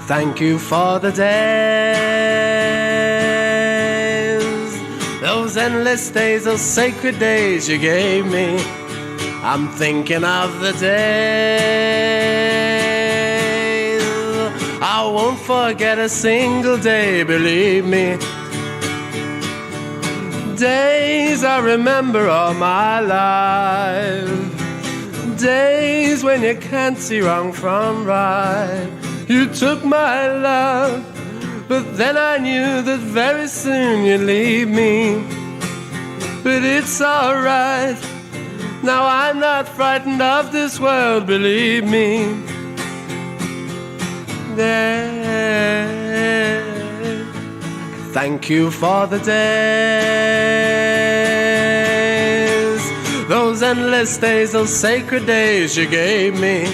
Thank you for the days, those endless days, those sacred days you gave me. I'm thinking of the days I won't forget a single day, believe me. Days I remember all my life, days when you can't see wrong from right. You took my love, but then I knew that very soon you'd leave me. But it's alright, now I'm not frightened of this world, believe me. Thank you for the days, those endless days, those sacred days you gave me.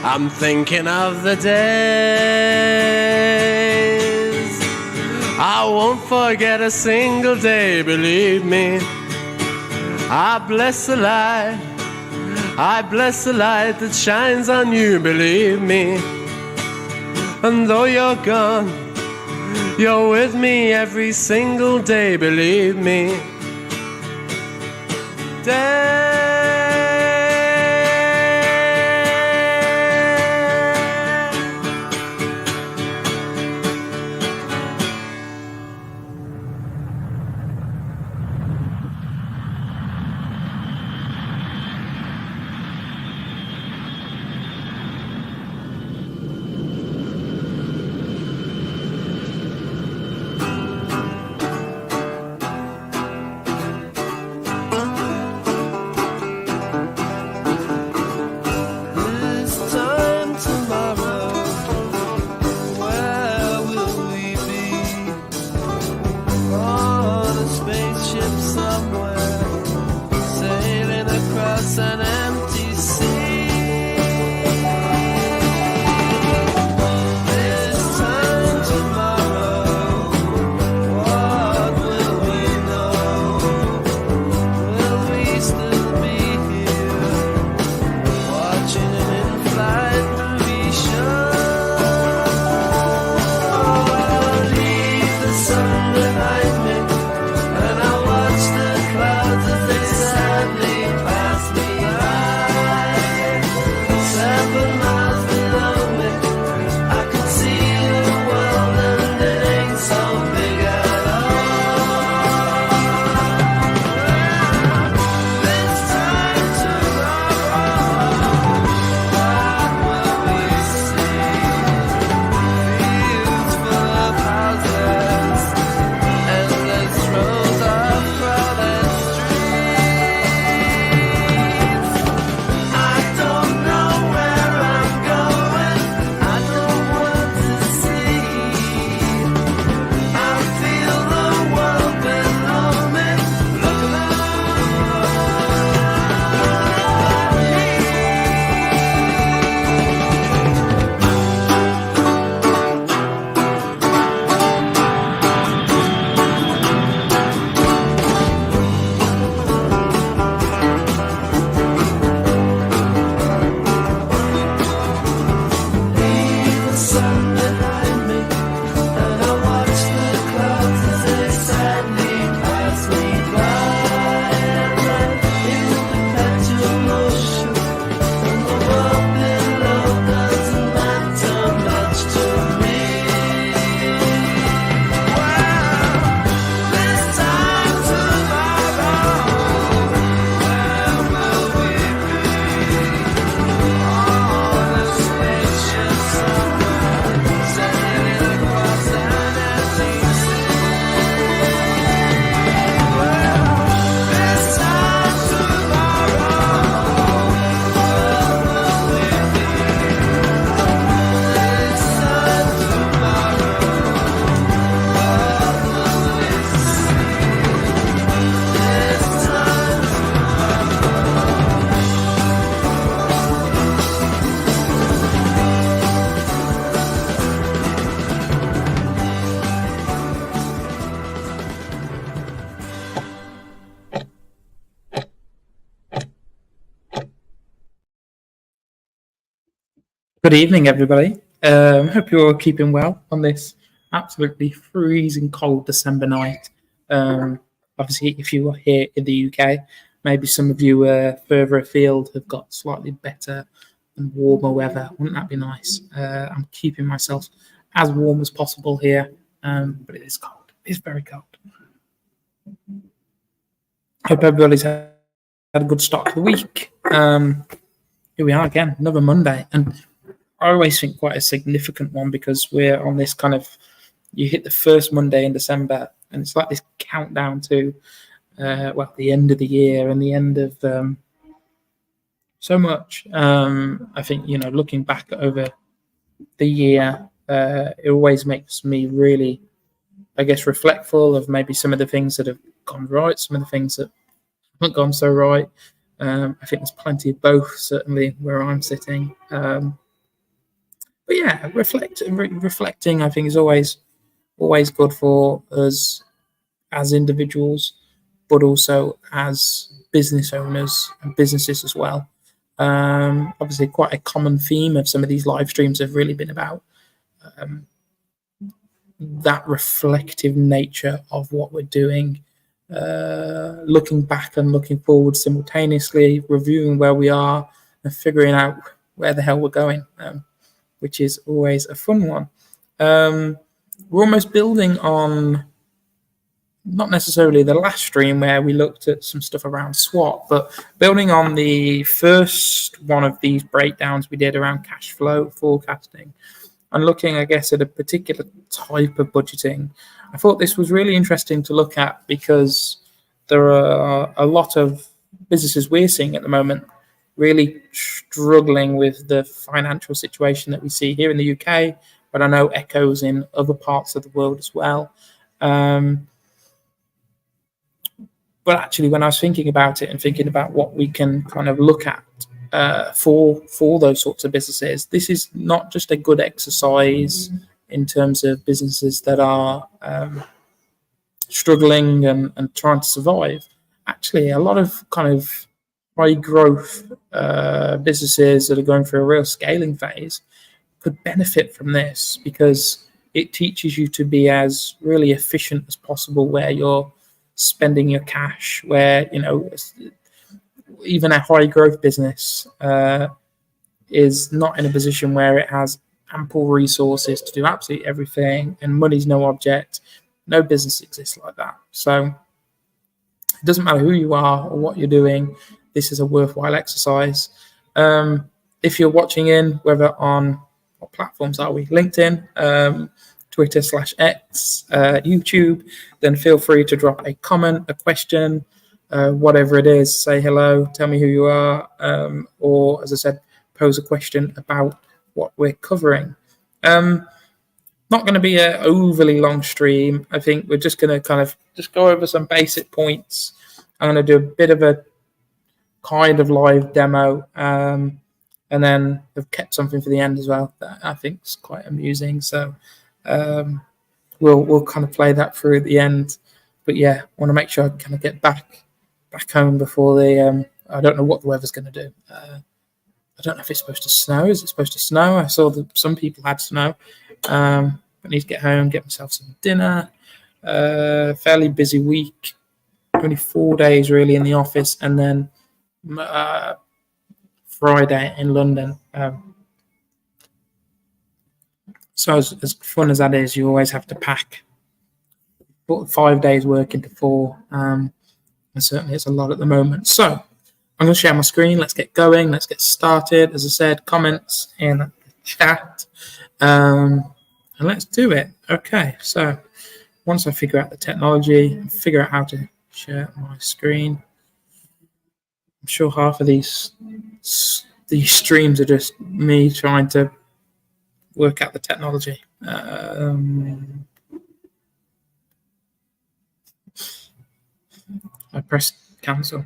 I'm thinking of the days I won't forget a single day, believe me. I bless the light, I bless the light that shines on you, believe me. And though you're gone, you're with me every single day, believe me. Good evening, everybody. Hope you're all keeping well on this absolutely freezing cold December night. Obviously, if you are here in the UK, maybe some of you further afield have got slightly better and warmer weather. Wouldn't that be nice? I'm keeping myself as warm as possible here, but it is cold. It's very cold. Hope everybody's had a good start to the week. Here we are again, another Monday, and I always think quite a significant one because we're on this kind of, you hit the first Monday in December and it's like this countdown to, the end of the year and the end of so much. I think, looking back over the year, it always makes me really, I guess, reflectful of maybe some of the things that have gone right, some of the things that haven't gone so right. I think there's plenty of both, certainly where I'm sitting. But yeah, reflecting, I think, is always good for us as individuals, but also as business owners and businesses as well. Obviously, quite a common theme of some of these live streams have really been about that reflective nature of what we're doing, looking back and looking forward simultaneously, reviewing where we are and figuring out where the hell we're going. Which is always a fun one. We're almost building on, not necessarily the last stream where we looked at some stuff around SWOT, but building on the first one of these breakdowns we did around cash flow forecasting and looking, I guess, at a particular type of budgeting. I thought this was really interesting to look at because there are a lot of businesses we're seeing at the moment really struggling with the financial situation that we see here in the UK, but I know echoes in other parts of the world as well. But actually, when I was thinking about it and thinking about what we can kind of look at for those sorts of businesses, this is not just a good exercise in terms of businesses that are struggling and trying to survive. Actually, a lot of kind of high growth businesses that are going through a real scaling phase could benefit from this because it teaches you to be as really efficient as possible where you're spending your cash, where, even a high growth business is not in a position where it has ample resources to do absolutely everything and money's no object. No business exists like that. So it doesn't matter who you are or what you're doing. This is a worthwhile exercise. If you're watching in, whether on what platforms are we? LinkedIn, Twitter /X, YouTube, then feel free to drop a comment, a question, whatever it is. Say hello, tell me who you are, or as I said, pose a question about what we're covering. Not going to be an overly long stream. I think we're just going to kind of just go over some basic points. I'm going to do a bit of a kind of live demo, and then I've kept something for the end as well that I think is quite amusing. So we'll kind of play that through at the end. But yeah, I want to make sure I kind of get back home before the. I don't know what the weather's going to do. I don't know if it's supposed to snow. Is it supposed to snow? I saw that some people had snow. I need to get home, get myself some dinner. Fairly busy week. Only 4 days really in the office, and then Friday in London. So as fun as that is, you always have to pack. Put 5 days work into 4. And certainly it's a lot at the moment. So I'm going to share my screen. Let's get going. Let's get started. As I said, comments in the chat. And let's do it. Okay, so once I figure out the technology, figure out how to share my screen. I'm sure half of these streams are just me trying to work out the technology. I press cancel.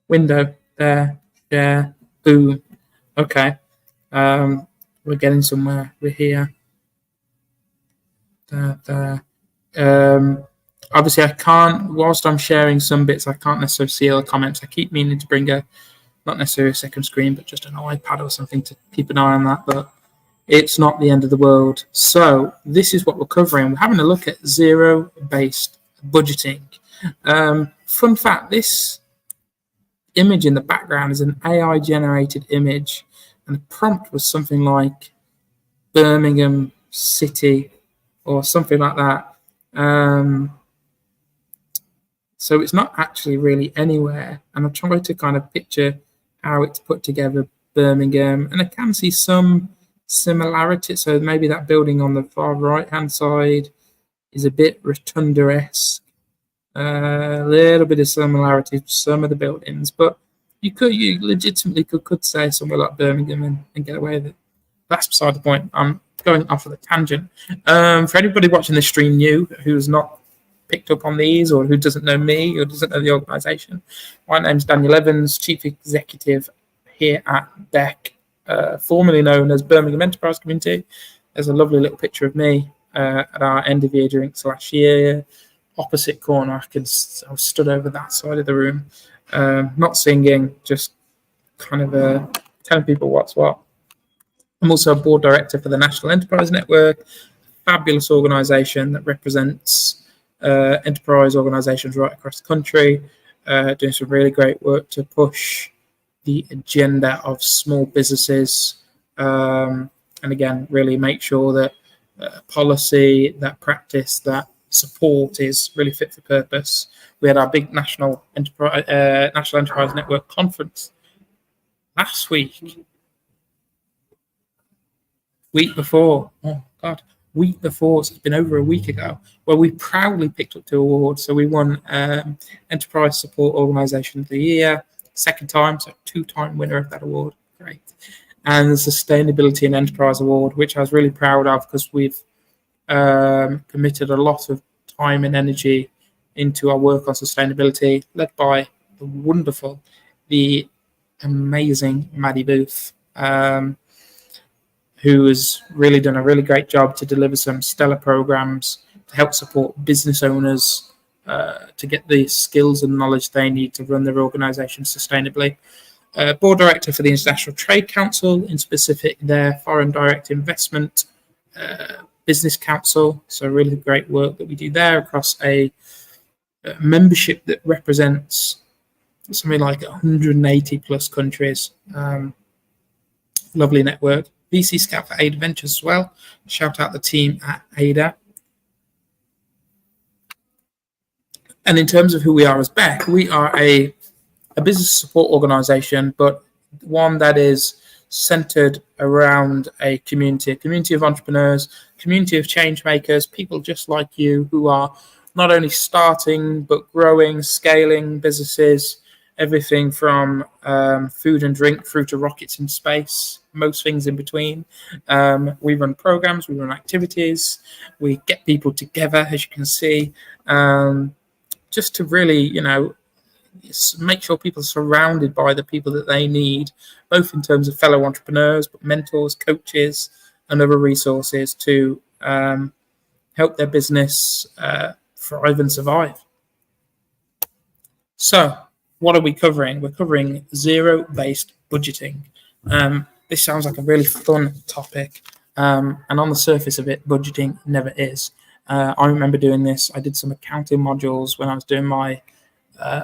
Window there, share, boom. Okay, we're getting somewhere. We're here. There. Obviously, I can't. Whilst I'm sharing some bits, I can't necessarily see all the comments. I keep meaning to bring not necessarily a second screen, but just an iPad or something to keep an eye on that. But it's not the end of the world. So this is what we're covering. We're having a look at zero-based budgeting. Fun fact, this image in the background is an AI-generated image, and the prompt was something like Birmingham City or something like that. So it's not actually really anywhere. And I'm trying to kind of picture how it's put together, Birmingham, and I can see some similarity. So maybe that building on the far right-hand side is a bit rotunda-esque. A little bit of similarity to some of the buildings, but you legitimately could say somewhere like Birmingham and get away with it. That's beside the point. I'm going off of the tangent. For anybody watching the stream new who's not picked up on these, or who doesn't know me or doesn't know the organisation, my name's Daniel Evans, Chief Executive here at BEC, formerly known as Birmingham Enterprise Community. There's a lovely little picture of me at our end of year drinks last year. Opposite corner, I was stood over that side of the room, not singing, just kind of telling people what's what. I'm also a board director for the National Enterprise Network, fabulous organisation that represents enterprise organisations right across the country, doing some really great work to push the agenda of small businesses, and again, really make sure that policy, that practice, that support is really fit for purpose. We had our big National Enterprise Network conference last week before, so it's been over a week ago, where we proudly picked up 2 awards. So we won Enterprise Support Organisation of the Year, second time, so 2-time winner of that award. Great. And the Sustainability and Enterprise Award, which I was really proud of, because we've committed a lot of time and energy into our work on sustainability, led by the wonderful, the amazing Maddie Booth, who has really done a really great job to deliver some stellar programs to help support business owners to get the skills and knowledge they need to run their organisation sustainably. Board director for the International Trade Council, in specific their Foreign Direct Investment Business Council. So really great work that we do there across a membership that represents something like 180 plus countries. Lovely network. BEC Scout for Ada Ventures as well. Shout out the team at Ada. And in terms of who we are as BEC, we are a business support organisation, but one that is centred around a community of entrepreneurs, community of change makers, people just like you who are not only starting but growing, scaling businesses, everything from food and drink through to rockets in space, most things in between. We run programs, we run activities, we get people together, as you can see, just to really, make sure people are surrounded by the people that they need, both in terms of fellow entrepreneurs, but mentors, coaches, and other resources to help their business thrive and survive. So, what are we covering? We're covering zero-based budgeting. This sounds like a really fun topic, and on the surface of it, budgeting never is. I remember doing this. I did some accounting modules when I was doing my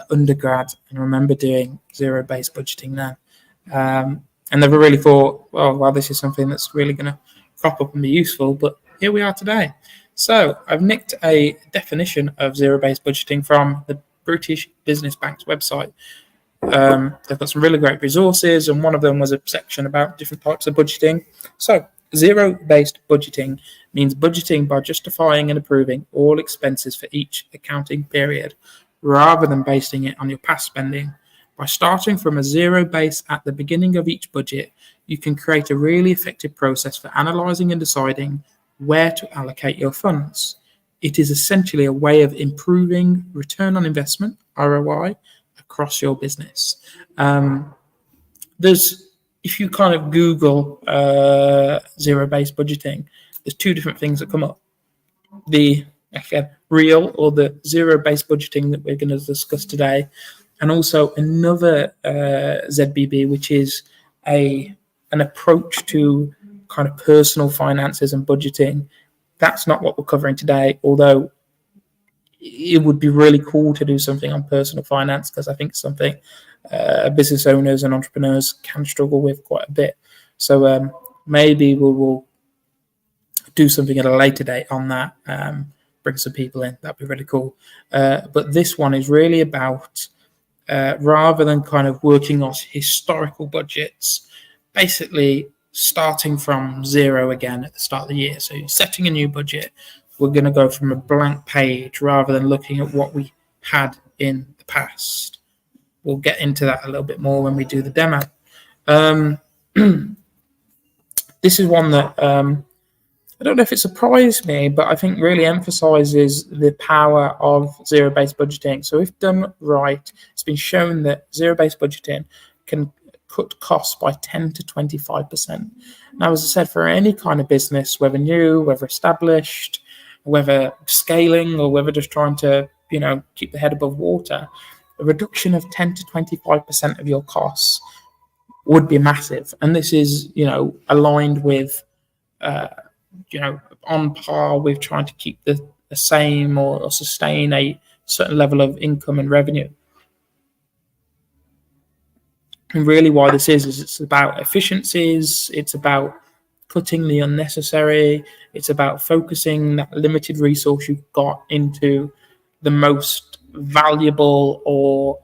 undergrad, and I remember doing zero-based budgeting then. And never really thought, well, this is something that's really going to crop up and be useful, but here we are today. So I've nicked a definition of zero-based budgeting from the British Business Bank's website. They've got some really great resources, and one of them was a section about different types of budgeting. So zero-based budgeting means budgeting by justifying and approving all expenses for each accounting period, rather than basing it on your past spending. By starting from a zero base at the beginning of each budget, you can create a really effective process for analysing and deciding where to allocate your funds. It is essentially a way of improving return on investment, ROI, across your business. If you kind of Google zero-based budgeting, there's 2 different things that come up. The real or the zero-based budgeting that we're going to discuss today, and also another ZBB, which is an approach to kind of personal finances and budgeting. That's not what we're covering today, although it would be really cool to do something on personal finance, because I think it's something business owners and entrepreneurs can struggle with quite a bit. So maybe we will do something at a later date on that, bring some people in. That'd be really cool. But this one is really about, rather than kind of working on historical budgets, basically starting from zero again at the start of the year. So you're setting a new budget. We're going to go from a blank page rather than looking at what we had in the past. We'll get into that a little bit more when we do the demo. This is one that I don't know if it surprised me, but I think really emphasizes the power of zero-based budgeting. So if done right, it's been shown that zero-based budgeting can cut costs by 10 to 25%. Now, as I said, for any kind of business, whether new, whether established, whether scaling, or whether just trying to, keep the head above water, a reduction of 10 to 25% of your costs would be massive. And this is, aligned with, on par with trying to keep the same or sustain a certain level of income and revenue. And really why this is it's about efficiencies, it's about cutting the unnecessary, it's about focusing that limited resource you've got into the most valuable or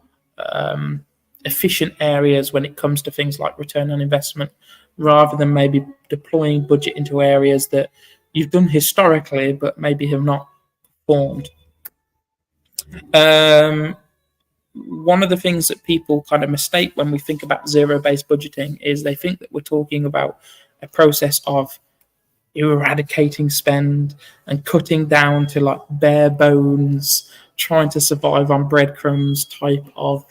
efficient areas when it comes to things like return on investment, rather than maybe deploying budget into areas that you've done historically but maybe have not performed. One of the things that people kind of mistake when we think about zero-based budgeting is they think that we're talking about a process of eradicating spend and cutting down to like bare bones, trying to survive on breadcrumbs type of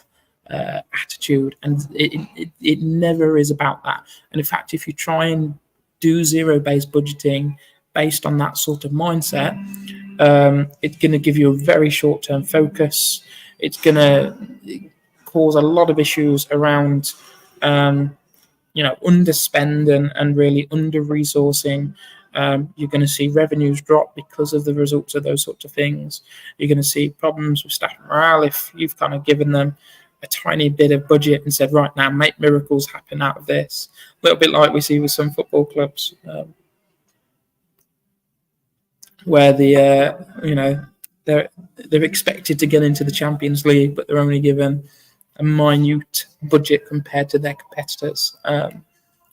attitude. And it never is about that. And in fact, if you try and do zero-based budgeting based on that sort of mindset, it's going to give you a very short-term focus. It's going to cause a lot of issues around, underspend and really under-resourcing. You're going to see revenues drop because of the results of those sorts of things. You're going to see problems with staff morale if you've kind of given them a tiny bit of budget and said, right now, make miracles happen out of this. A little bit like we see with some football clubs, where they're expected to get into the Champions League, but they're only given a minute budget compared to their competitors.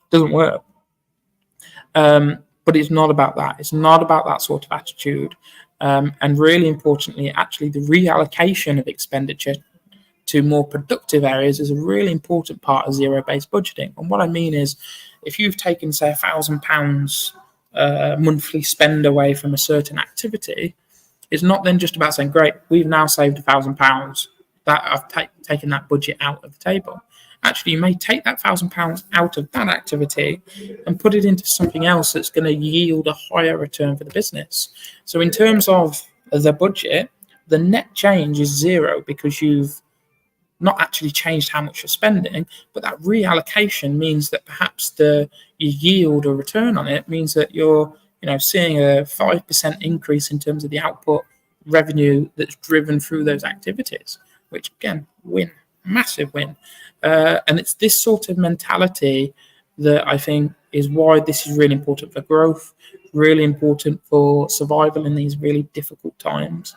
Doesn't work. But it's not about that. It's not about that sort of attitude. And really importantly, actually, the reallocation of expenditure to more productive areas is a really important part of zero-based budgeting. And what I mean is, if you've taken, say, £1,000 monthly spend away from a certain activity, it's not then just about saying, great, we've now saved £1,000, that I've taken that budget out of the table. Actually, you may take that £1,000 out of that activity and put it into something else that's going to yield a higher return for the business. So in terms of the budget, the net change is zero because you've not actually changed how much you're spending, but that reallocation means that perhaps your yield or return on it means that you're seeing a 5% increase in terms of the output revenue that's driven through those activities, which again, win, massive win. And it's this sort of mentality that I think is why this is really important for growth, really important for survival in these really difficult times.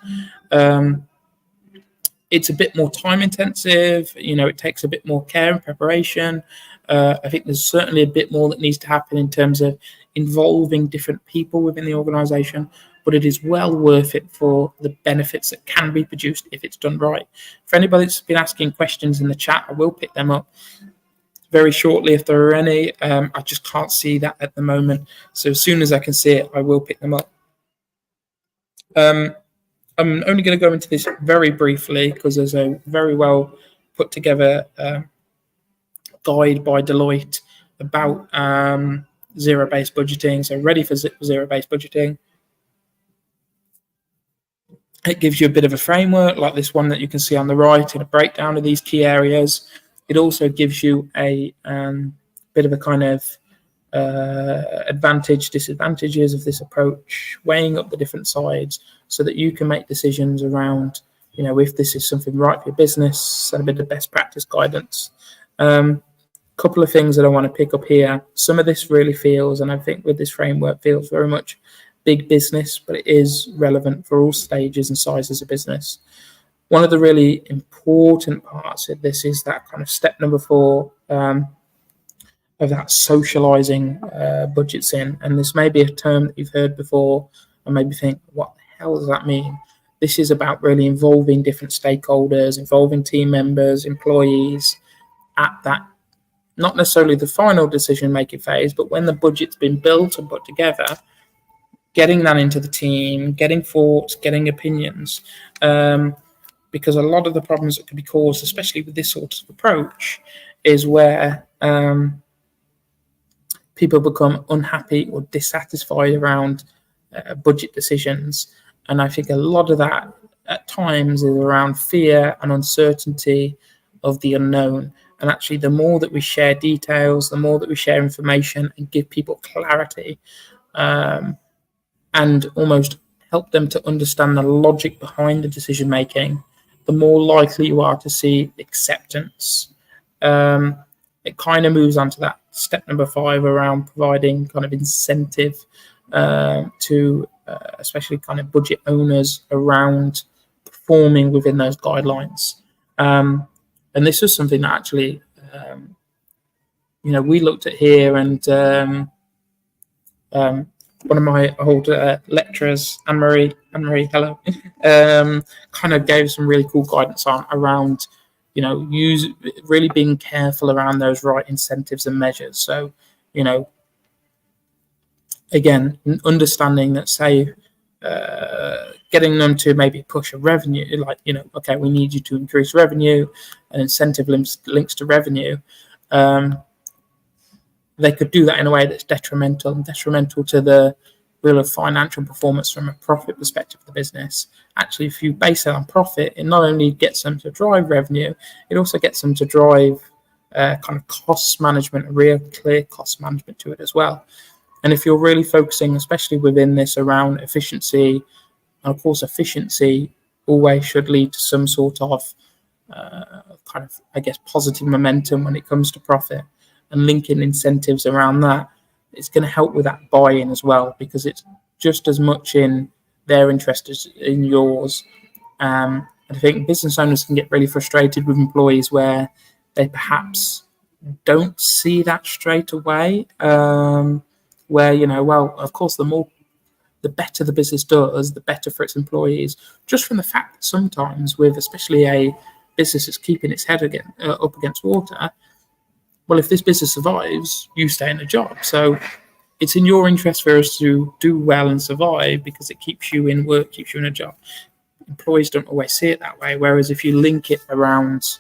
It's a bit more time intensive, it takes a bit more care and preparation. I think there's certainly a bit more that needs to happen in terms of involving different people within the organization, but it is well worth it for the benefits that can be produced if it's done right. For anybody that's been asking questions in the chat, I will pick them up very shortly if there are any. I just can't see that at the moment. So as soon as I can see it, I will pick them up. I'm only going to go into this very briefly because there's a very well put together guide by Deloitte about zero-based budgeting. So ready for zero-based budgeting. It gives you a bit of a framework like this one that you can see on the right and a breakdown of these key areas. It also gives you a bit of a kind of disadvantages of this approach, weighing up the different sides so that you can make decisions around, if this is something right for your business, and a bit of best practice guidance. Couple of things that I want to pick up here. Some of this really feels, and I think with this framework, feels very much big business, but it is relevant for all stages and sizes of business. One of the really important parts of this is that kind of step number 4 of that socializing budgets in. And this may be a term that you've heard before and maybe think, what the hell does that mean? This is about really involving different stakeholders, involving team members, employees at that, not necessarily the final decision-making phase, but when the budget's been built and put together, getting that into the team, getting thoughts, getting opinions, because a lot of the problems that can be caused, especially with this sort of approach, is where people become unhappy or dissatisfied around budget decisions. And I think a lot of that at times is around fear and uncertainty of the unknown. And actually, the more that we share details, the more that we share information and give people clarity, and almost help them to understand the logic behind the decision making, the more likely you are to see acceptance. It kind of moves on to that step number 5 around providing kind of incentive to especially kind of budget owners around performing within those guidelines. And this was something that actually, we looked at here, and one of my old lecturers, Anne-Marie, hello, kind of gave some really cool guidance on around, really being careful around those right incentives and measures. So, again, understanding that, say, getting them to maybe push a revenue, like, okay, we need you to increase revenue, and incentive links to revenue. They could do that in a way that's detrimental to the real financial performance from a profit perspective of the business. Actually, if you base it on profit, it not only gets them to drive revenue, it also gets them to drive kind of cost management, a real clear cost management to it as well. And if you're really focusing, especially within this, around efficiency, and of course, efficiency always should lead to some sort of kind of, I guess, positive momentum when it comes to profit, and linking incentives around that, it's going to help with that buy-in as well, because it's just as much in their interest as in yours. I think business owners can get really frustrated with employees where they perhaps don't see that straight away, where, well, of course, the better the business does, the better for its employees, just from the fact that sometimes with especially a business that's keeping its head up against water, well, if this business survives, you stay in a job. So it's in your interest for us to do well and survive, because it keeps you in work, keeps you in a job. Employees don't always see it that way. Whereas if you link it around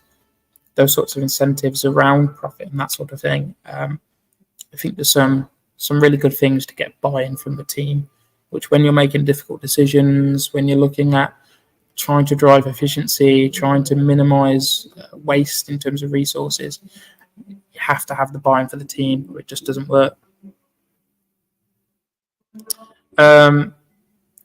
those sorts of incentives around profit and that sort of thing, I think there's some really good things to get buy-in from the team, which when you're making difficult decisions, when you're looking at trying to drive efficiency, trying to minimize waste in terms of resources, you have to have the buy-in for the team, or it just doesn't work. There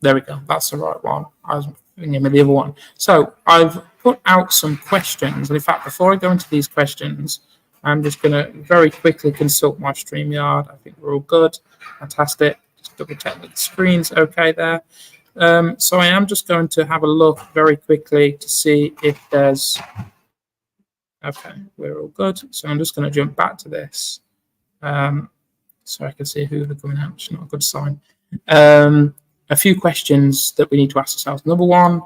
we go. That's the right one. I was thinking of the other one. So I've put out some questions. And in fact, before I go into these questions, I'm just going to very quickly consult my StreamYard. I think we're all good. Fantastic. Just double check that the screen's okay there. So I am just going to have a look very quickly to see if there's... Okay, we're all good. So I'm just going to jump back to this. So I can see who are coming out, which is not a good sign. A few questions that we need to ask ourselves. Number one,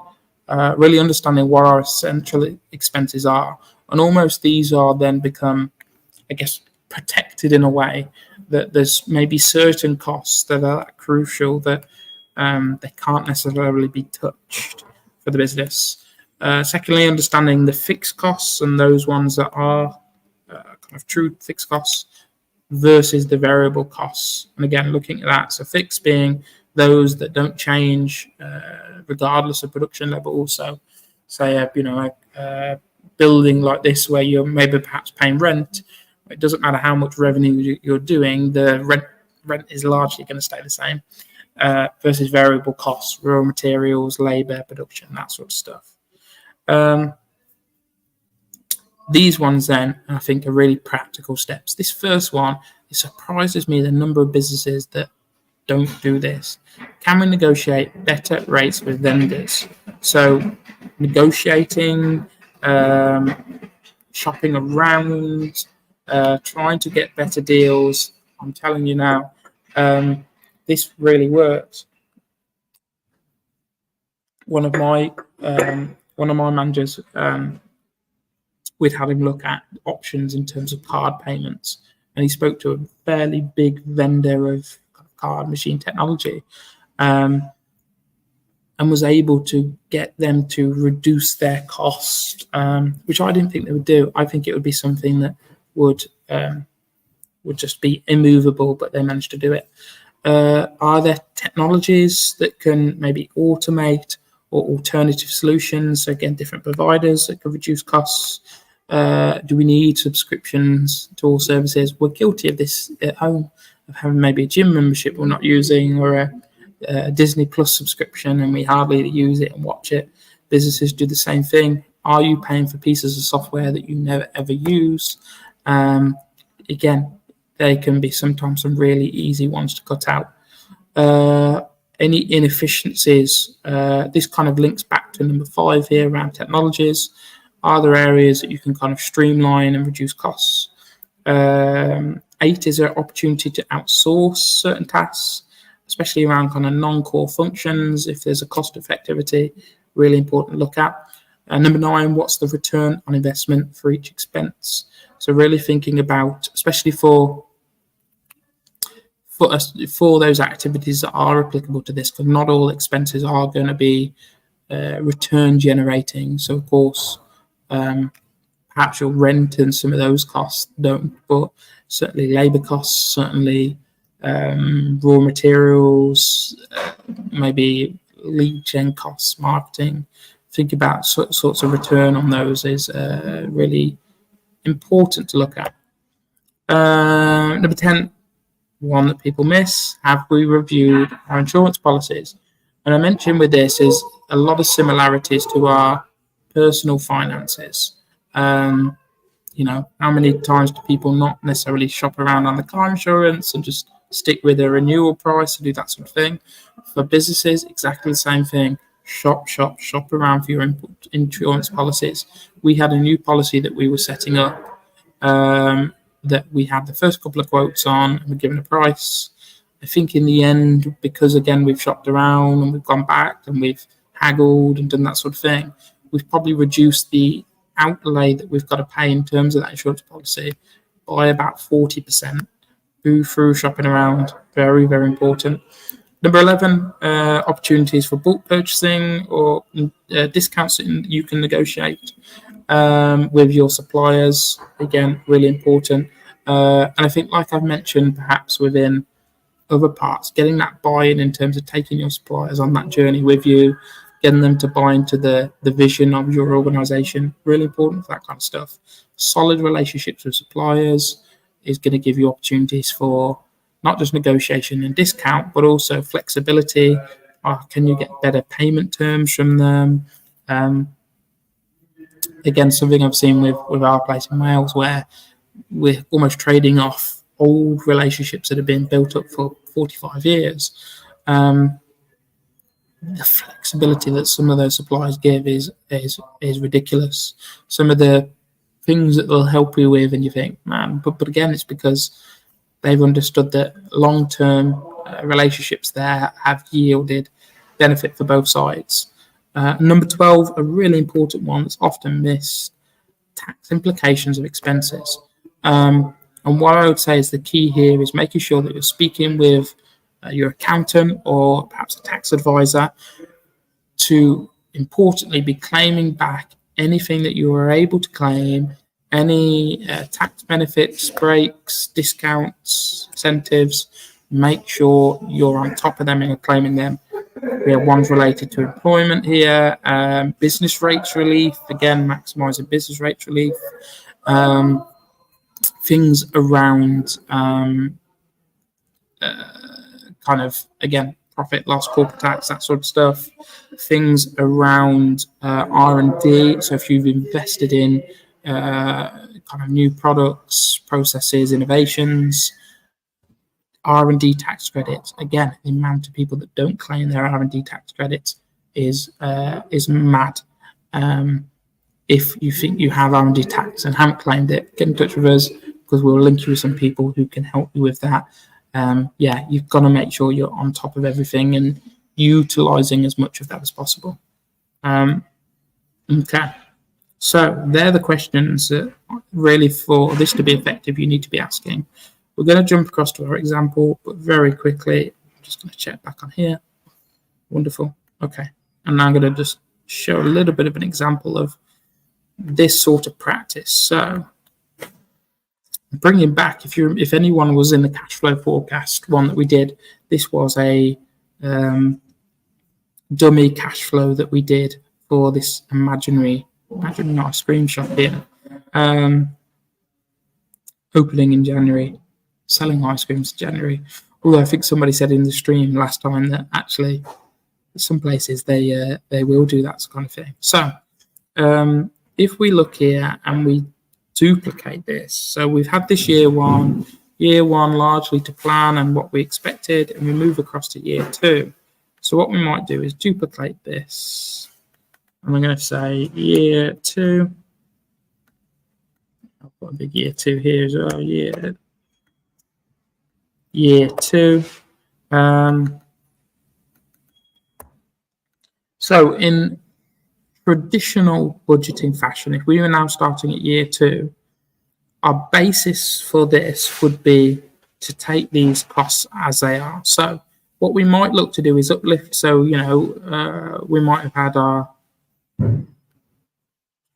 really understanding what our essential expenses are. And almost these are then become, I guess, protected in a way that there's maybe certain costs that are crucial that they can't necessarily be touched for the business. Secondly, understanding the fixed costs and those ones that are kind of true fixed costs versus the variable costs. And again, looking at that, so fixed being those that don't change regardless of production level. So say, a building like this where you're maybe perhaps paying rent, It doesn't matter how much revenue you're doing, the rent is largely going to stay the same versus variable costs, raw materials, labor, production, that sort of stuff. These ones then, I think, are really practical steps. This first one, it surprises me the number of businesses that don't do this. Can we negotiate better rates with vendors? So negotiating, shopping around, trying to get better deals. I'm telling you now, this really works. One of my managers, we'd had him look at options in terms of card payments, and he spoke to a fairly big vendor of card machine technology, and was able to get them to reduce their cost, which I didn't think they would do. I think it would be something that would just be immovable, but they managed to do it. Are there technologies that can maybe automate or alternative solutions? So again, different providers that could reduce costs. Do we need subscriptions to all services? We're guilty of this at home, of having maybe a gym membership we're not using, or a Disney Plus subscription, and we hardly use it and watch it. Businesses do the same thing. Are you paying for pieces of software that you never ever use? Again, they can be sometimes some really easy ones to cut out. Any inefficiencies? This kind of links back to number 5 here around technologies. Are there areas that you can kind of streamline and reduce costs? 8 is there opportunity to outsource certain tasks, especially around kind of non-core functions. If there's a cost effectivity, really important to look at. Number 9, what's the return on investment for each expense? So really thinking about, especially for those activities that are applicable to this, because not all expenses are going to be return generating. So of course, perhaps your rent and some of those costs don't, but certainly labour costs, certainly raw materials, maybe lead gen costs, marketing. Think about sorts of return on those is really important to look at. Number 10, one that people miss: have we reviewed our insurance policies? And I mentioned with this is a lot of similarities to our personal finances. How many times do people not necessarily shop around on the car insurance and just stick with a renewal price and do that sort of thing? For businesses, exactly the same thing. Shop around for your insurance policies. We had a new policy that we were setting up, that we had the first couple of quotes on and we're given a price. I think in the end, because again, we've shopped around and we've gone back and we've haggled and done that sort of thing, we've probably reduced the outlay that we've got to pay in terms of that insurance policy by about 40% through shopping around. Very, very important. Number 11, opportunities for bulk purchasing or discounts that you can negotiate with your suppliers. Again, really important. And I think, like I've mentioned, perhaps within other parts, getting that buy-in in terms of taking your suppliers on that journey with you, getting them to buy into the vision of your organization, really important for that kind of stuff. Solid relationships with suppliers is going to give you opportunities for not just negotiation and discount, but also flexibility. Can you get better payment terms from them? Again, something I've seen with our place in Wales, where we're almost trading off old relationships that have been built up for 45 years. The flexibility that some of those suppliers give is ridiculous. Some of the things that they'll help you with, and you think, man, but again, it's because they've understood that long-term relationships there have yielded benefit for both sides. Number 12, a really important one that's often missed: tax implications of expenses. And what I would say is the key here is making sure that you're speaking with your accountant or perhaps a tax advisor to, importantly, be claiming back anything that you are able to claim, any tax benefits, breaks, discounts, incentives. Make sure you're on top of them and you're claiming them. We have ones related to employment here, business rates relief, again, maximising business rates relief. things around kind of, again, profit, loss, corporate tax, that sort of stuff. Things around R&D. So if you've invested in kind of new products, processes, innovations, R&D tax credits. Again, the amount of people that don't claim their R&D tax credits is mad. If you think you have R&D tax and haven't claimed it, get in touch with us, because we'll link you with some people who can help you with that. Yeah, you've got to make sure you're on top of everything and utilizing as much of that as possible. Okay, so they're the questions that really, for this to be effective, you need to be asking. We're going to jump across to our example, but very quickly, I'm just going to check back on here. Wonderful. Okay, and now I'm going to just show a little bit of an example of this sort of practice. So bringing back, if anyone was in the cash flow forecast one that we did, this was a dummy cash flow that we did for this imaginary ice cream shop here, opening in January, selling ice creams in January. Although I think somebody said in the stream last time that actually some places they will do that kind of thing. So if we look here and we duplicate this, so we've had this year one largely to plan and what we expected, and we move across to year two. So what we might do is duplicate this, and I'm going to say year two. I've got a big year two here as well. Year two. So in traditional budgeting fashion, if we were now starting at year two, our basis for this would be to take these costs as they are. So what we might look to do is uplift. So, we might have had our,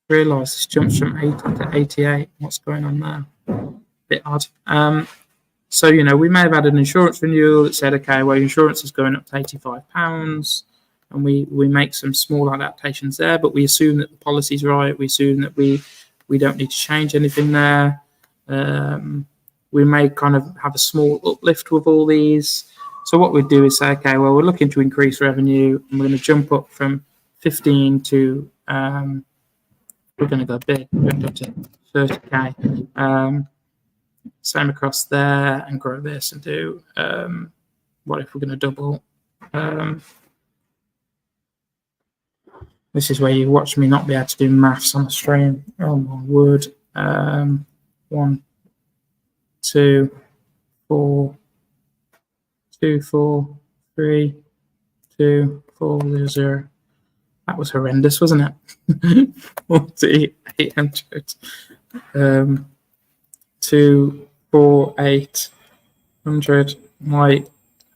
realise this jumps from 80 to 88. What's going on there? Bit odd. So, we may have had an insurance renewal that said, okay, well, insurance is going up to £85. And we make some small adaptations there, but we assume that the policy's right. We assume that we don't need to change anything there. We may kind of have a small uplift with all these. So what we'd do is say, okay, well, we're looking to increase revenue, and we're going to jump up from 15 to, we're going to go big, we're going to go to 30K. Same across there, and grow this and do, what if we're going to double? This is where you watch me not be able to do maths on the stream. Oh my word. 1, 2, 4, 2, 4, 3, 2, 4, 0. That was horrendous, wasn't it? 800. 2, 4, 800. I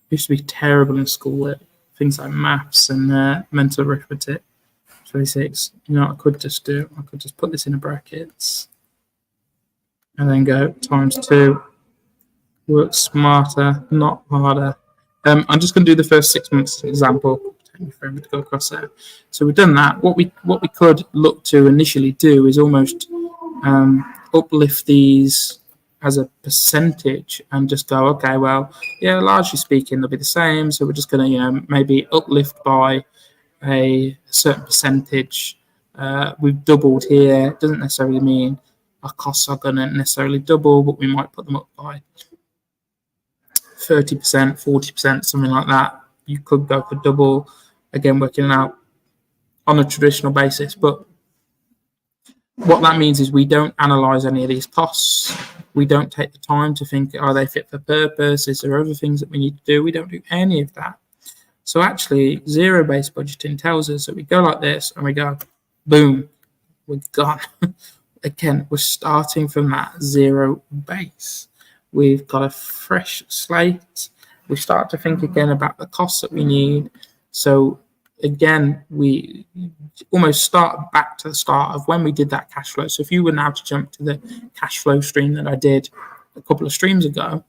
used to be terrible in school at things like maths and mental arithmetic. 26. I could just put this in brackets and then go times 2. Work smarter, not harder. I'm just going to do the first 6 months example. Take me forever to go across there. So we've done that. What we could look to initially do is almost uplift these as a percentage and just go, okay, well, yeah, largely speaking, they'll be the same. So we're just going to, maybe uplift by a certain percentage. We've doubled here. It doesn't necessarily mean our costs are going to necessarily double, but we might put them up by 30%, 40%, something like that. You could go for double, again, working out on a traditional basis. But what that means is we don't analyze any of these costs. We don't take the time to think, are they fit for purpose? Is there other things that we need to do? We don't do any of that. So actually, zero-based budgeting tells us that we go like this and we go, boom, we're gone. Again, we're starting from that zero base. We've got a fresh slate. We start to think again about the costs that we need. So again, we almost start back to the start of when we did that cash flow. So if you were now to jump to the cash flow stream that I did a couple of streams ago,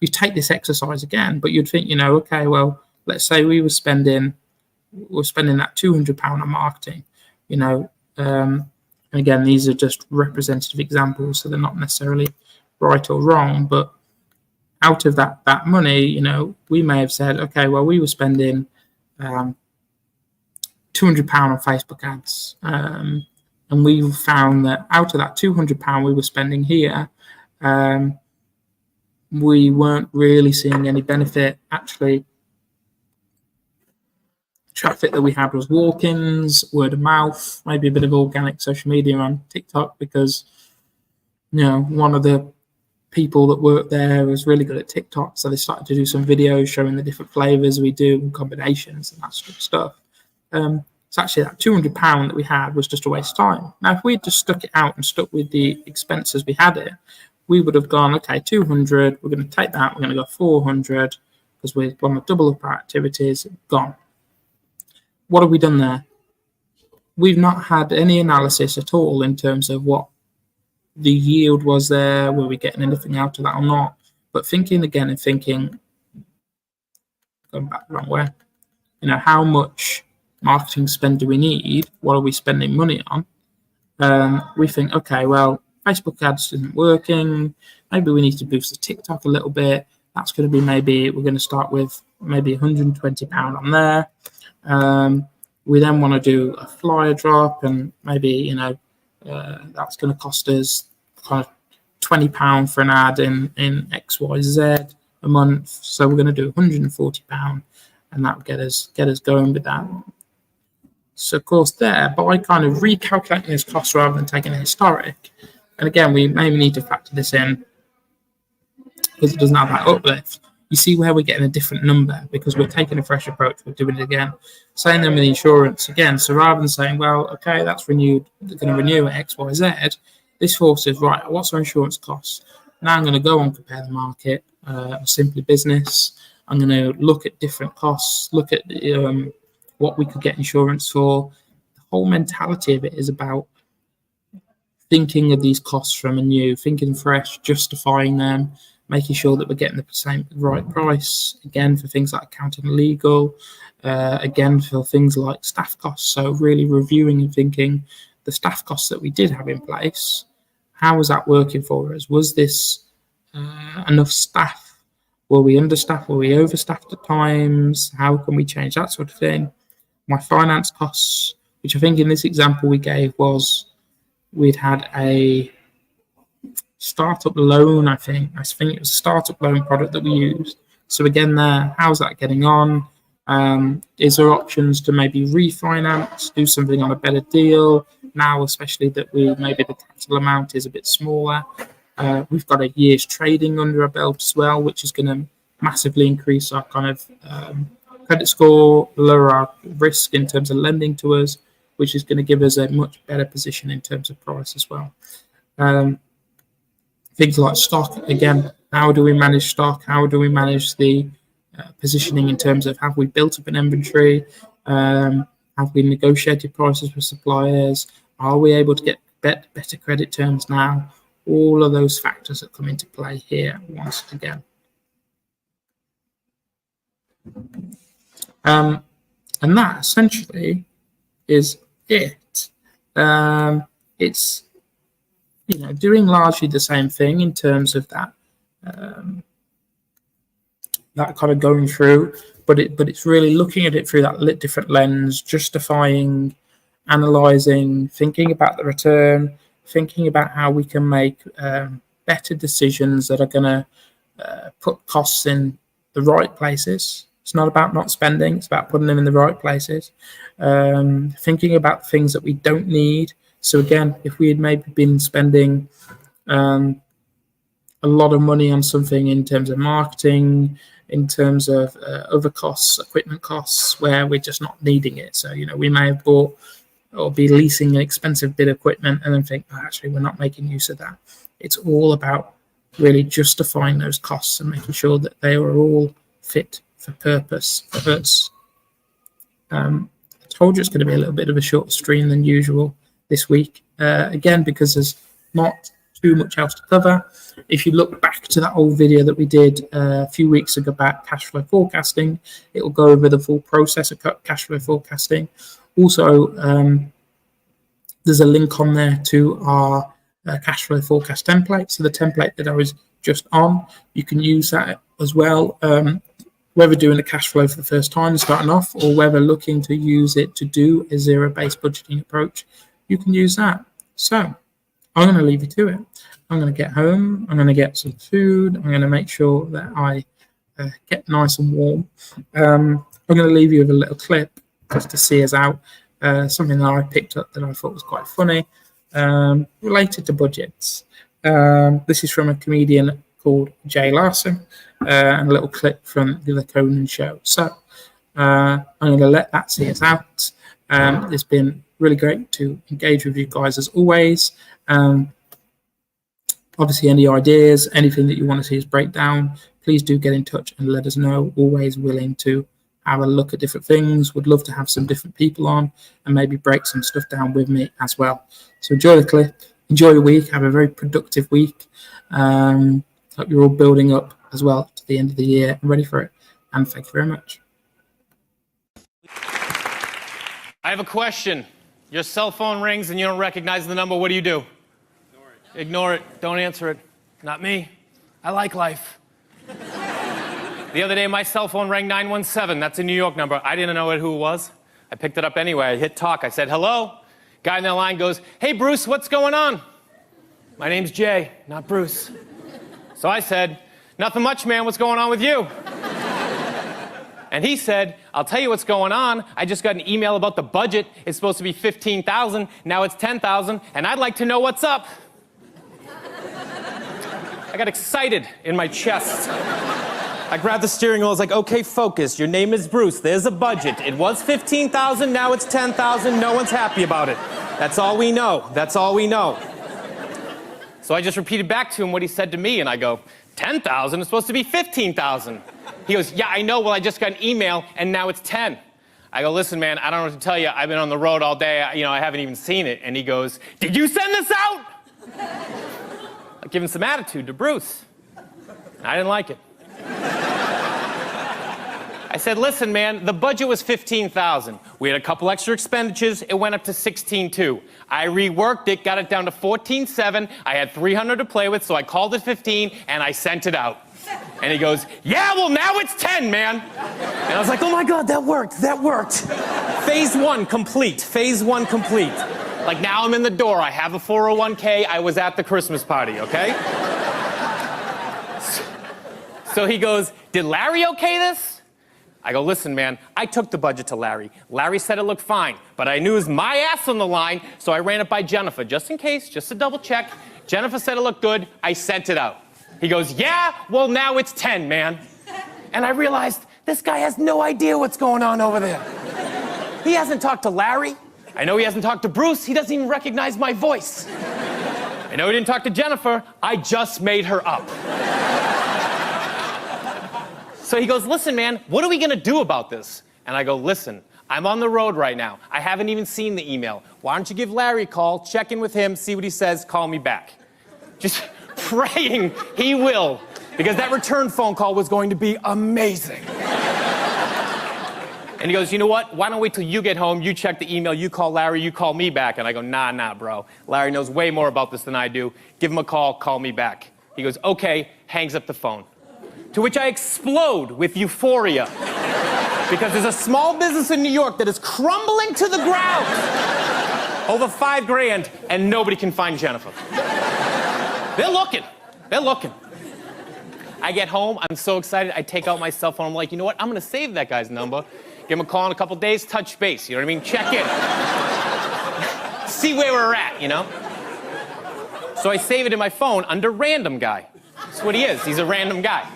you take this exercise again, but you'd think, okay, well, let's say we were spending that £200 on marketing. And again, these are just representative examples, so they're not necessarily right or wrong. But out of that money, you know, we may have said, okay, well, we were spending £200 on Facebook ads, and we found that out of that £200 we were spending here, we weren't really seeing any benefit. Actually, traffic that we had was walk-ins, word of mouth, maybe a bit of organic social media on TikTok, because, you know, one of the people that worked there was really good at TikTok, so they started to do some videos showing the different flavors we do and combinations and that sort of stuff. So actually that £200 that we had was just a waste of time. Now, if we'd just stuck it out and stuck with the expenses we had it, we would have gone, okay, 200, we're going to take that, we're going to go 400, because we want to double up our activities, gone. What have we done there? We've not had any analysis at all in terms of what the yield was there, were we getting anything out of that or not. But thinking again and thinking, going back the wrong way, you know, how much marketing spend do we need? What are we spending money on? We think, okay, well, Facebook ads isn't working. Maybe we need to boost the TikTok a little bit. That's going to be we're going to start with maybe £120 on there. We then want to do a flyer drop, and maybe, you know, that's going to cost us kind of £20 for an ad in XYZ a month. So we're going to do £140, and that will get us going with that. So of course there, by kind of recalculating this cost rather than taking a historic, and again, we maybe need to factor this in because it doesn't have that uplift. You see where we're getting a different number because we're taking a fresh approach. We're doing it again. Same then with insurance again. So rather than saying, well, okay, that's renewed, they're going to renew at X, Y, Z, this forces, right, what's our insurance costs? Now I'm going to go and compare the market, Simply Business. I'm going to look at different costs, look at what we could get insurance for. The whole mentality of it is about thinking of these costs from anew, thinking fresh, justifying them, making sure that we're getting the right price, again, for things like accounting and legal, again, for things like staff costs. So really reviewing and thinking the staff costs that we did have in place, how was that working for us? Was this enough staff? Were we understaffed? Were we overstaffed at times? How can we change that sort of thing? My finance costs, which I think in this example we gave was we'd had a startup loan, I think it was a startup loan product that we used. So again there, how's that getting on? Is there options to maybe refinance, do something on a better deal now, especially that maybe the capital amount is a bit smaller. We've got a year's trading under our belt as well, which is going to massively increase our kind of credit score, lower our risk in terms of lending to us, which is going to give us a much better position in terms of price as well. Things like stock, again, how do we manage stock? How do we manage the positioning in terms of have we built up an inventory? Have we negotiated prices with suppliers? Are we able to get better credit terms now? All of those factors that come into play here once again. And that essentially is it. It's doing largely the same thing in terms of that that kind of going through, but it's really looking at it through that different lens, justifying, analysing, thinking about the return, thinking about how we can make better decisions that are going to put costs in the right places. It's not about not spending, it's about putting them in the right places. Thinking about things that we don't need. So again, if we had maybe been spending a lot of money on something in terms of marketing, in terms of other costs, equipment costs, where we're just not needing it. So, we may have bought or be leasing an expensive bit of equipment and then think, actually, we're not making use of that. It's all about really justifying those costs and making sure that they are all fit for purpose for us. I told you it's going to be a little bit of a shorter stream than usual this week, again, because there's not too much else to cover. If you look back to that old video that we did a few weeks ago about cash flow forecasting, it will go over the full process of cash flow forecasting. Also, There's a link on there to our cash flow forecast template. So the template that I was just on, you can use that as well. Whether doing the cash flow for the first time, starting off, or whether looking to use it to do a zero-based budgeting approach, you can use that. So I'm going to leave you to it. I'm going to get home. I'm going to get some food. I'm going to make sure that I get nice and warm. I'm going to leave you with a little clip just to see us out. Something that I picked up that I thought was quite funny, related to budgets. This is from a comedian called Jay Larson, and a little clip from the Conan show. So I'm going to let that see us out. It's been really great to engage with you guys as always. Obviously, any ideas, anything that you want to see us break down, please do get in touch and let us know. Always willing to have a look at different things. Would love to have some different people on and maybe break some stuff down with me as well. So enjoy the clip, enjoy your week, have a very productive week. Hope you're all building up as well to the end of the year and ready for it. And thank you very much. I have a question. Your cell phone rings and you don't recognize the number. What do you do? Ignore it. Don't answer it. Not me. I like life. The other day, my cell phone rang 917. That's a New York number. I didn't know who it was. I picked it up anyway. I hit talk. I said, hello. Guy in the line goes, hey, Bruce, what's going on? My name's Jay, not Bruce. So I said, nothing much, man. What's going on with you? And he said, I'll tell you what's going on. I just got an email about the budget. It's supposed to be $15,000. Now it's $10,000. And I'd like to know what's up. I got excited in my chest. I grabbed the steering wheel. I was like, okay, focus. Your name is Bruce. There's a budget. It was $15,000. Now it's $10,000. No one's happy about it. That's all we know. That's all we know. So I just repeated back to him what he said to me. And I go, 10,000 is supposed to be 15,000. He goes, yeah, I know. Well, I just got an email, and now it's 10. I go, listen, man, I don't know what to tell you. I've been on the road all day. I haven't even seen it. And he goes, did you send this out? I give him some attitude to Bruce. I didn't like it. I said, listen, man, the budget was $15,000. We had a couple extra expenditures. It went up to $16,200. I reworked it, got it down to $14,700. I had $300 to play with, so I called it $15,000, and I sent it out. And he goes, yeah, well, now it's 10, man. And I was like, oh, my God, that worked. That worked. Phase one complete. Phase one complete. Like, now I'm in the door. I have a 401k. I was at the Christmas party, okay? So he goes, did Larry okay this? I go, listen, man, I took the budget to Larry. Larry said it looked fine, but I knew it was my ass on the line, so I ran it by Jennifer, just in case, just to double check. Jennifer said it looked good. I sent it out. He goes, yeah, well, now it's 10, man. And I realized this guy has no idea what's going on over there. He hasn't talked to Larry. I know he hasn't talked to Bruce. He doesn't even recognize my voice. I know he didn't talk to Jennifer. I just made her up. So he goes, listen, man, what are we going to do about this? And I go, listen, I'm on the road right now. I haven't even seen the email. Why don't you give Larry a call, check in with him, see what he says, call me back. Just praying he will, because that return phone call was going to be amazing. And he goes, you know what? Why don't we wait till you get home, you check the email, you call Larry, you call me back. And I go, nah, bro. Larry knows way more about this than I do. Give him a call me back. He goes, okay, hangs up the phone. To which I explode with euphoria. Because there's a small business in New York that is crumbling to the ground. Over $5,000, and nobody can find Jennifer. They're looking. I get home, I'm so excited, I take out my cell phone, I'm like, you know what, I'm gonna save that guy's number, give him a call in a couple days, touch base, you know what I mean, check in. See where we're at, you know? So I save it in my phone under random guy. That's what he is, he's a random guy.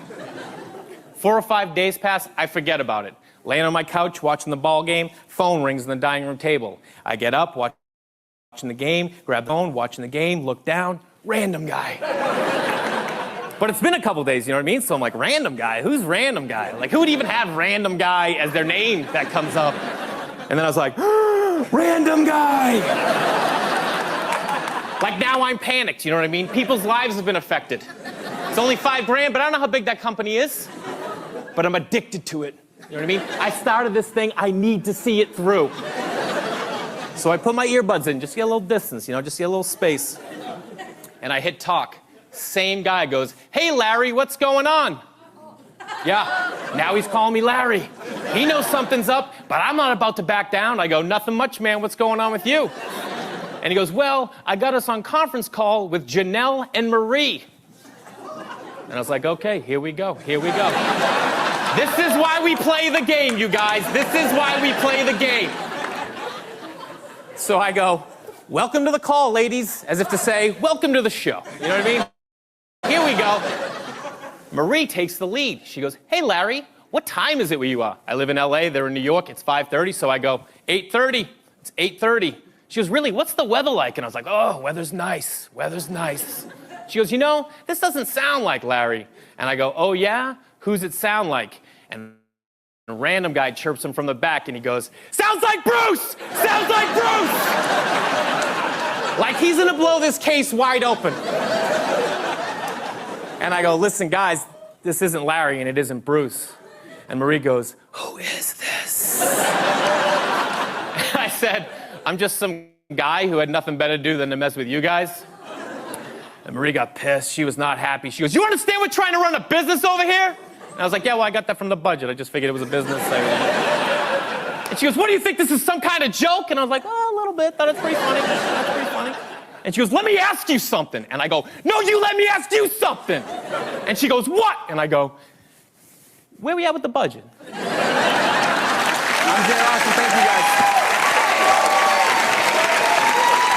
4 or 5 days pass, I forget about it. Laying on my couch, watching the ball game, phone rings on the dining room table. I get up, watching the game, grab the phone, watching the game, look down, random guy. But it's been a couple days, you know what I mean? So I'm like, random guy? Who's random guy? Like, who would even have random guy as their name that comes up? And then I was like, random guy! Like, now I'm panicked, you know what I mean? People's lives have been affected. It's only $5,000, but I don't know how big that company is. But I'm addicted to it, you know what I mean? I started this thing, I need to see it through. So I put my earbuds in, just to get a little distance, just to get a little space. And I hit talk. Same guy goes, "Hey, Larry, what's going on?" Yeah, now he's calling me Larry. He knows something's up, but I'm not about to back down. I go, "Nothing much, man. What's going on with you?" And he goes, "Well, I got us on conference call with Janelle and Marie." And I was like, "Okay, here we go. Here we go." This is why we play the game, you guys. This is why we play the game. So I go, "Welcome to the call, ladies," as if to say, "Welcome to the show." You know what I mean? Here we go. Marie takes the lead. She goes, "Hey, Larry, what time is it where you are?" I live in LA, they're in New York, it's 5:30, so I go, 8:30. It's 8:30. She goes, "Really, what's the weather like?" And I was like, "Oh, weather's nice, weather's nice." She goes, "This doesn't sound like Larry." And I go, "Oh yeah? Who's it sound like?" And a random guy chirps him from the back and he goes, "Sounds like Bruce! Sounds like Bruce!" Like he's gonna blow this case wide open. And I go, "Listen, guys, this isn't Larry and it isn't Bruce." And Marie goes, "Who is this?" I said, "I'm just some guy who had nothing better to do than to mess with you guys." And Marie got pissed. She was not happy. She goes, "You understand we're trying to run a business over here?" And I was like, "Yeah, well, I got that from the budget. I just figured it was a business." And she goes, "What do you think? This is some kind of joke?" And I was like, "Oh, a little bit. Thought it's pretty funny. That's pretty funny." And she goes, "Let me ask you something." And I go, "No, you let me ask you something." And she goes, "What?" And I go, "Where we at with the budget?" I'm Jay Austin. Thank you, guys.